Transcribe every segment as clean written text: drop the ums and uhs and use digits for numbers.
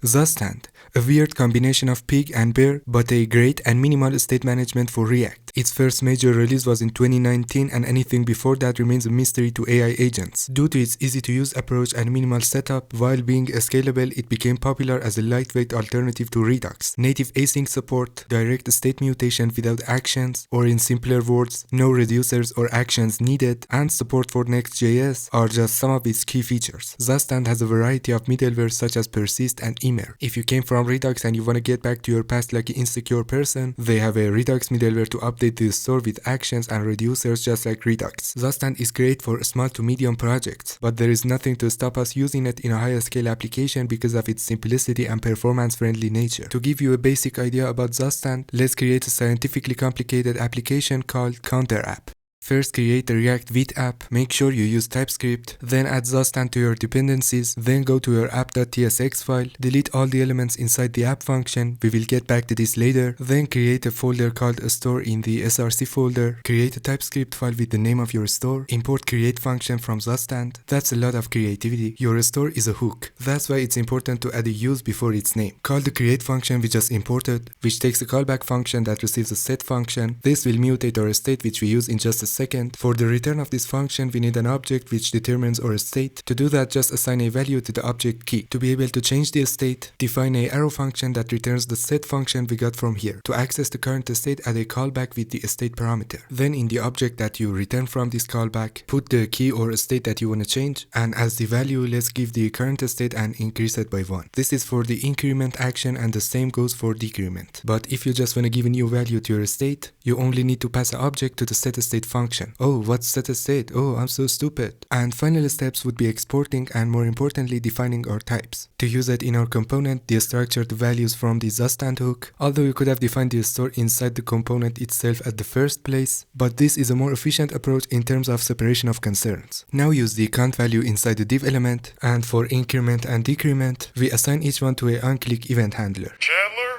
Zustand, a weird combination of pig and bear, but a great and minimal state management for React. Its first major release was in 2019, and anything before that remains a mystery to AI agents. Due to its easy-to-use approach and minimal setup, while being scalable, it became popular as a lightweight alternative to Redux. Native async support, direct state mutation without actions, or in simpler words, no reducers or actions needed, and support for next.js are just some of its key features. Zustand has a variety of middleware such as Persist and Immer. If you came from Redux and you want to get back to your past like an insecure person, they have a Redux middleware to update the store with actions and reducers just like Redux. Zustand is great for small to medium projects, but there is nothing to stop us using it in a higher scale application because of its simplicity and performance-friendly nature. To give you a basic idea about Zustand, let's create a scientifically complicated application called Counter App. First, create a React Vite app, make sure you use TypeScript, then add Zustand to your dependencies, then go to your app.tsx file, delete all the elements inside the app function, we will get back to this later, then create a folder called a store in the src folder, create a TypeScript file with the name of your store, import create function from Zustand. That's a lot of creativity. Your store is a hook. That's why it's important to add a use before its name. Call the create function we just imported, which takes a callback function that receives a set function. This will mutate our state which we use in just a second. For the return of this function, we need an object which determines our state. To do that, just assign a value to the object key. To be able to change the state, define a arrow function that returns the set function we got from here. To access the current state, add a callback with the state parameter. Then in the object that you return from this callback, put the key or state that you want to change, and as the value, let's give the current state and increase it by 1. This is for the increment action, and the same goes for decrement. But if you just want to give a new value to your state, you only need to pass an object to the setState function. Oh, what's setState? Oh, I'm so stupid. And final steps would be exporting and more importantly defining our types. To use it in our component, destructure the values from the Zustand hook, although you could have defined the store inside the component itself at the first place, but this is a more efficient approach in terms of separation of concerns. Now use the count value inside the div element, and for increment and decrement, we assign each one to a onClick event handler.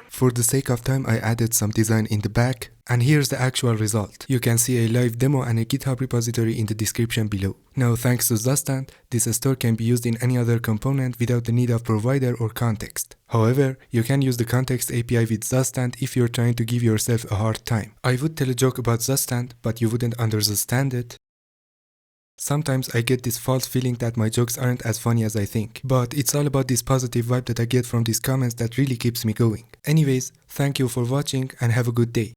For the sake of time, I added some design in the back, and here's the actual result. You can see a live demo and a GitHub repository in the description below. Now, thanks to Zustand, this store can be used in any other component without the need of provider or context. However, you can use the context API with Zustand if you're trying to give yourself a hard time. I would tell a joke about Zustand, but you wouldn't understand it. Sometimes I get this false feeling that my jokes aren't as funny as I think, but it's all about this positive vibe that I get from these comments that really keeps me going. Anyways, thank you for watching and have a good day.